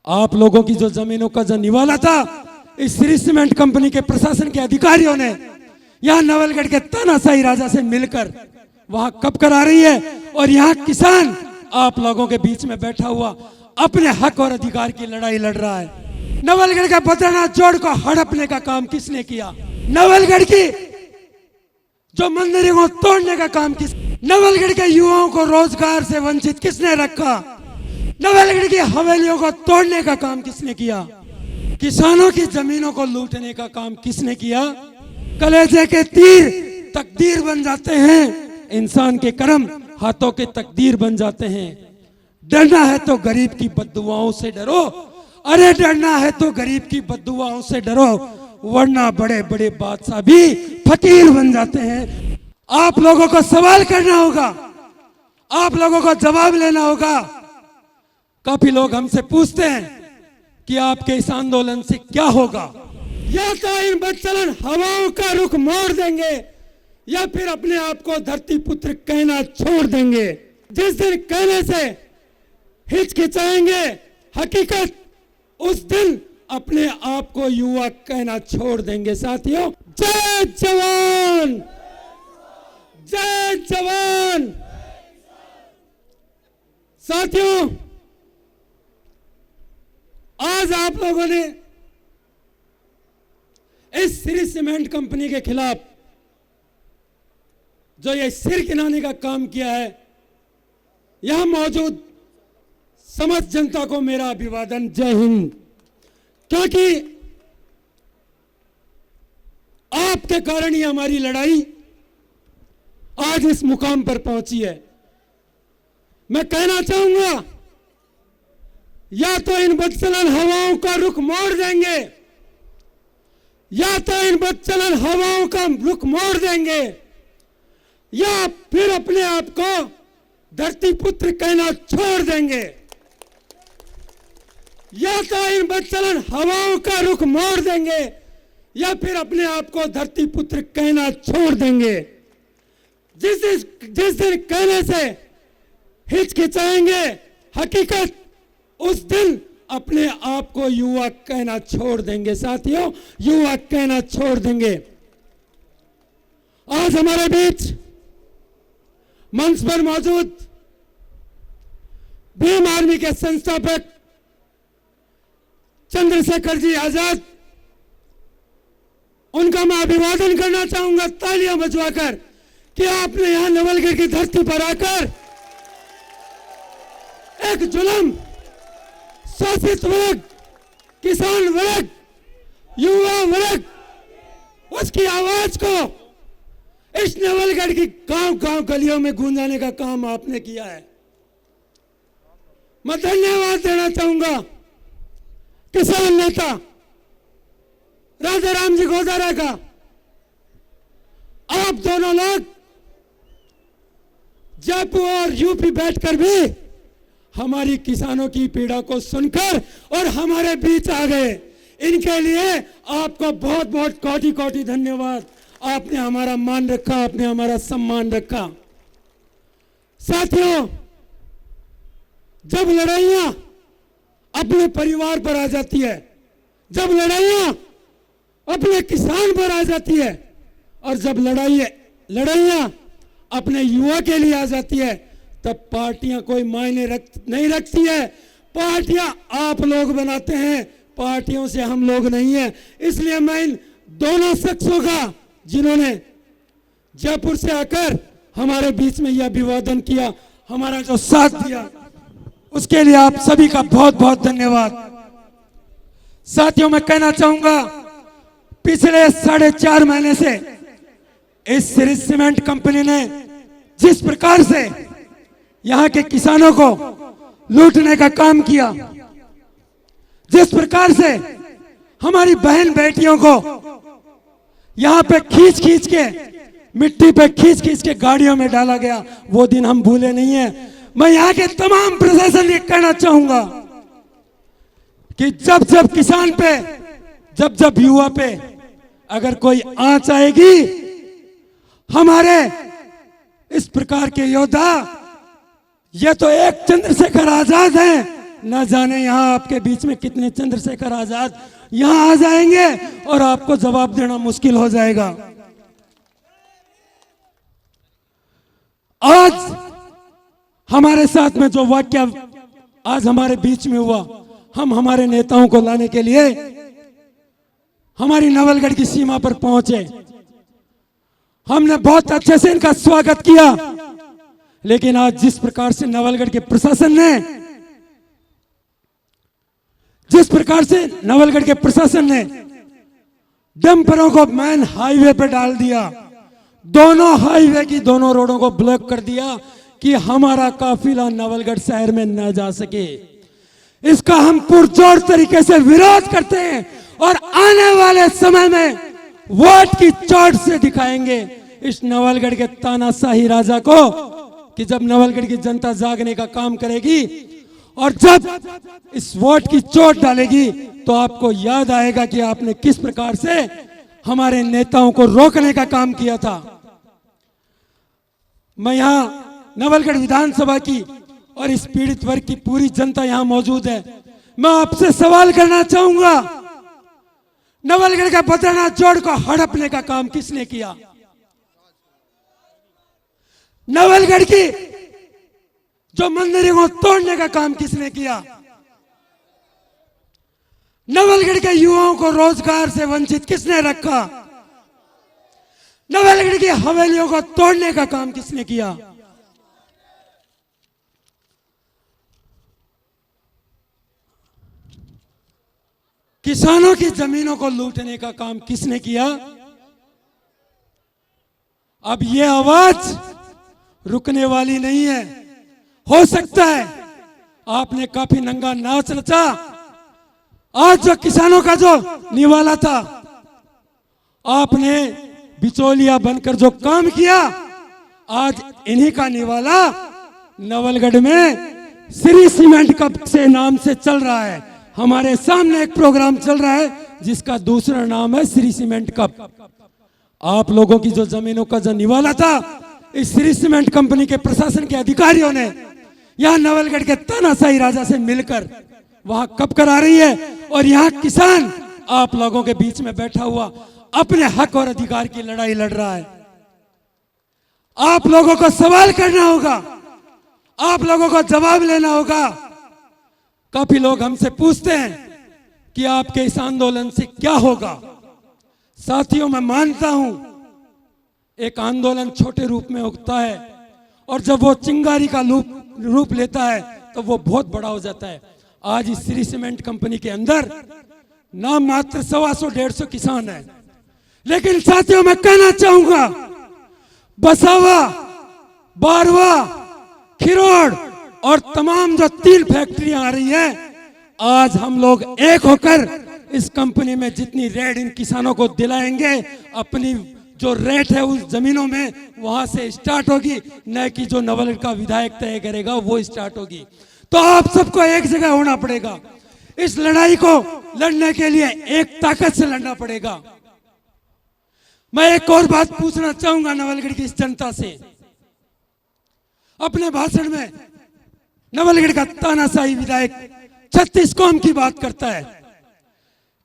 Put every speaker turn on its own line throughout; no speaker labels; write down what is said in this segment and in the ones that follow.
आप लोगों की जो जमीनों का जो निवाला था, इस श्री सीमेंट कंपनी के प्रशासन के अधिकारियों ने यहाँ नवलगढ़ के तानाशाही राजा से मिलकर वहां कब करा रही है। और यहाँ किसान आप लोगों के बीच में बैठा हुआ अपने हक और अधिकार की लड़ाई लड़ रहा है। नवलगढ़ के बद्रीनाथ जोड़ को हड़पने का काम किसने किया? नवलगढ़ की जो मंदिरों को तोड़ने का काम किस? नवलगढ़ के युवाओं को रोजगार से वंचित किसने रखा? नवलगढ़ की हवेलियों को तोड़ने का काम किसने किया? किसानों की जमीनों को लूटने का काम किसने किया? कलेजे के तीर तकदीर बन जाते हैं, इंसान के कर्म हाथों के तकदीर बन जाते हैं। डरना है तो गरीब की बद्दुआओं से डरो, अरे डरना है तो गरीब की बद्दुआओं से डरो, वरना बड़े बड़े बादशाह भी फकीर बन जाते हैं। आप लोगों को सवाल करना होगा, आप लोगों को जवाब लेना होगा। काफी लोग हमसे पूछते हैं कि आपके इस आंदोलन से क्या होगा? या तो इन बदचलन हवाओं का रुख मोड़ देंगे या फिर अपने आप को धरती पुत्र कहना छोड़ देंगे। जिस दिन कहने से हिचकिचाएंगे हकीकत, उस दिन अपने आप को युवा कहना छोड़ देंगे। साथियों, जय जवान, जय जवान। साथियों, आज आप लोगों ने इस श्री सीमेंट कंपनी के खिलाफ जो ये सिर गिनाने का काम किया है, यहां मौजूद समस्त जनता को मेरा अभिवादन, जय हिंद। क्योंकि आपके कारण ही हमारी लड़ाई आज इस मुकाम पर पहुंची है। मैं कहना चाहूंगा, या तो इन बदचलन हवाओं का रुख मोड़ देंगे, या तो इन बदचलन हवाओं का रुख मोड़ देंगे, या फिर अपने आप को धरती पुत्र कहना छोड़ देंगे। या तो इन बदचलन हवाओं का रुख मोड़ देंगे या फिर अपने आप को धरती पुत्र कहना छोड़ देंगे। जिस दिन कहने से हिचकिचाएंगे हकीकत, उस दिन अपने आप को युवा कहना छोड़ देंगे। साथियों, युवा कहना छोड़ देंगे। आज हमारे बीच मंच पर मौजूद भीम आर्मी के संस्थापक चंद्रशेखर जी आजाद, उनका मैं अभिवादन करना चाहूंगा तालियां बजवाकर कि आपने यहां नवलगढ़ की धरती पर आकर एक जुल्म, शोषित वर्ग, किसान वर्ग, युवा वर्ग, उसकी आवाज को इस नवलगढ़ की गांव-गांव गलियों में गूंजाने का काम आपने किया है। मैं धन्यवाद देना चाहूंगा किसान नेता राजा राम जी गोदारा का। आप दोनों लोग जयपुर और यूपी बैठकर भी हमारी किसानों की पीड़ा को सुनकर और हमारे बीच आ गए। इनके लिए आपको बहुत बहुत कोटि कोटि धन्यवाद। आपने हमारा मान रखा, आपने हमारा सम्मान रखा। साथियों, जब लड़ाइयां अपने परिवार पर आ जाती है, जब लड़ाइयां अपने किसान पर आ जाती है, और जब लड़ाइयां अपने युवा के लिए आ जाती है, तब पार्टियां कोई मायने नहीं रखती है। पार्टियां आप लोग बनाते हैं, पार्टियों से हम लोग नहीं है। इसलिए मैं इन दोनों शख्सों का, जिन्होंने जयपुर से आकर हमारे बीच में यह अभिवादन किया, हमारा जो साथ दिया, उसके लिए आप सभी का बहुत बहुत धन्यवाद। साथियों, मैं कहना चाहूंगा, पिछले 4.5 महीने से इस श्री सीमेंट कंपनी ने जिस प्रकार से यहां के किसानों को लूटने का काम किया, जिस प्रकार से हमारी बहन बेटियों को यहां पे खींच खींच के, मिट्टी पे खींच खींच के गाड़ियों में डाला गया, वो दिन हम भूले नहीं है। मैं यहां के तमाम प्रशासन ये कहना चाहूंगा कि जब जब किसान पे, जब जब युवा पे अगर कोई आंच आएगी, हमारे इस प्रकार के योद्धा, ये तो एक चंद्रशेखर आजाद हैं, न जाने यहाँ आपके बीच में कितने चंद्रशेखर आजाद यहाँ आ जाएंगे और आपको जवाब देना मुश्किल हो जाएगा। आज हमारे साथ में जो वाक्य आज हमारे बीच में हुआ, हम हमारे नेताओं को लाने के लिए हमारी नवलगढ़ की सीमा पर पहुंचे। हमने बहुत अच्छे से इनका स्वागत किया, लेकिन आज जिस प्रकार से नवलगढ़ के प्रशासन ने डंपरों को मेन हाईवे पे डाल दिया, दोनों हाईवे की दोनों रोडों को ब्लॉक कर दिया कि हमारा काफिला नवलगढ़ शहर में न जा सके। इसका हम पुरजोर तरीके से विरोध करते हैं और आने वाले समय में वोट की चोट से दिखाएंगे इस नवलगढ़ के तानाशाही राजा को कि जब नवलगढ़ की जनता जागने का काम करेगी और जब इस वोट की चोट डालेगी तो आपको याद आएगा कि आपने किस प्रकार से हमारे नेताओं को रोकने का काम किया था। मैं यहां नवलगढ़ विधानसभा की और इस पीड़ित वर्ग की पूरी जनता यहां मौजूद है। मैं आपसे सवाल करना चाहूंगा, नवलगढ़ का बद्रीनाथ जोड़ को हड़पने का काम किसने किया? नवलगढ़ की जो मंदिरों को तोड़ने का काम किसने किया? नवलगढ़ के युवाओं को रोजगार से वंचित किसने रखा? नवलगढ़ की हवेलियों को तोड़ने का काम किसने किया? किसानों की जमीनों को लूटने का काम किसने किया? अब ये आवाज रुकने वाली नहीं है। हो सकता है आपने काफी नंगा नाच नचा, आज जो किसानों का जो निवाला था, आपने बिचौलिया बनकर जो काम किया, आज इन्हीं का निवाला नवलगढ़ में श्री सीमेंट कप से नाम से चल रहा है। हमारे सामने एक प्रोग्राम चल रहा है जिसका दूसरा नाम है श्री सीमेंट कप। आप लोगों की जो जमीनों का जो निवाला था, इस श्री सीमेंट कंपनी के प्रशासन के अधिकारियों ने यहाँ नवलगढ़ के तानाशाही राजा से मिलकर वहां कब करा रही है और यहाँ किसान आप लोगों के बीच में बैठा हुआ अपने हक और अधिकार की लड़ाई लड़ रहा है। आप लोगों को सवाल करना होगा, आप लोगों को जवाब लेना होगा। काफी लोग हमसे पूछते हैं कि आपके इस आंदोलन से क्या होगा। साथियों, मैं मानता हूं एक आंदोलन छोटे रूप में उगता है और जब वो चिंगारी का रूप लेता है तो वो बहुत बड़ा हो जाता है। आज इस श्री सीमेंट कंपनी के अंदर नाम मात्र 125-150 किसान है, लेकिन साथियों मैं कहना चाहूंगा बसावा, बारवा, खिरोड़ और तमाम जो 3 फैक्ट्रियां आ रही है, आज हम लोग एक होकर इस कंपनी में जितनी रेट इन किसानों को दिलाएंगे, अपनी जो रेट है उस जमीनों में वहां से स्टार्ट होगी, न कि जो नवलगढ़ का विधायक तय करेगा वो स्टार्ट होगी। तो आप सबको एक जगह होना पड़ेगा। इस लड़ाई को लड़ने के लिए एक ताकत से लड़ना पड़ेगा। मैं एक और बात पूछना चाहूंगा नवलगढ़ की इस जनता से। अपने भाषण में नवलगढ़ का तानाशाही विधायक 36 कौम की बात करता है।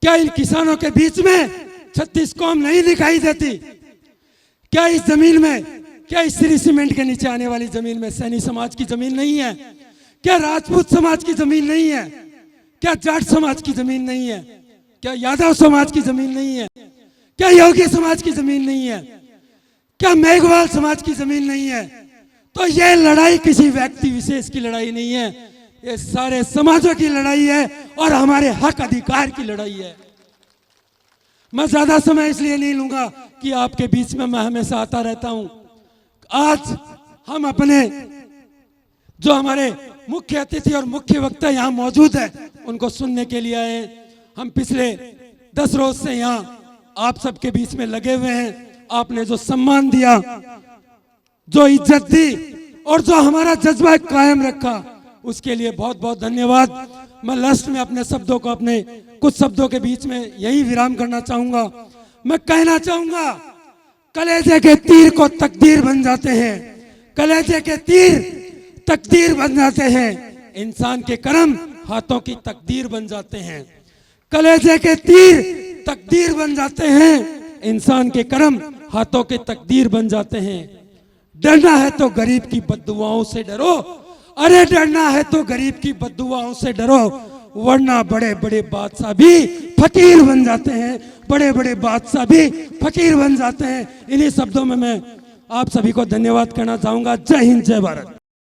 क्या इन किसानों के बीच में 36 कौम नहीं दिखाई देती? क्या इस जमीन में, क्या इस श्री सीमेंट के नीचे आने वाली जमीन में सैनी समाज की जमीन नहीं है? क्या राजपूत समाज की जमीन नहीं है? क्या जाट समाज की जमीन नहीं है? क्या यादव समाज की जमीन नहीं है? क्या योगी समाज की जमीन नहीं है? क्या मेघवाल समाज की जमीन नहीं है? तो ये लड़ाई किसी व्यक्ति विशेष की लड़ाई नहीं है, ये सारे समाजों की लड़ाई है और हमारे हक अधिकार की लड़ाई है। मैं ज्यादा समय इसलिए नहीं लूंगा कि आपके बीच में मैं हमेशा आता रहता हूं। आज हम अपने जो हमारे मुख्य अतिथि और मुख्य वक्ता यहाँ मौजूद है उनको सुनने के लिए आए। हम पिछले 10 रोज से यहाँ आप सबके बीच में लगे हुए हैं। आपने जो सम्मान दिया, जो इज्जत दी और जो हमारा जज्बा कायम रखा, उसके लिए बहुत बहुत धन्यवाद। मैं लास्ट में अपने शब्दों को, अपने कुछ शब्दों के बीच में यही विराम करना चाहूंगा। मैं कहना चाहूंगा, कलेजे के तीर को तकदीर बन जाते हैं, कलेजे के तीर तकदीर बन जाते हैं, इंसान के कर्म हाथों की तकदीर बन जाते हैं, कलेजे के तीर तकदीर बन जाते हैं, इंसान के कर्म हाथों के तकदीर बन जाते हैं। डरना है तो गरीब की बद्दुआओं से डरो, अरे डरना है तो गरीब की बद्दुआओं से डरो, वरना बड़े बड़े बादशाह भी फकीर बन जाते हैं, बड़े बड़े बादशाह भी फकीर बन जाते हैं। इन्हीं शब्दों में मैं आप सभी को धन्यवाद कहना चाहूंगा। जय हिंद, जय भारत।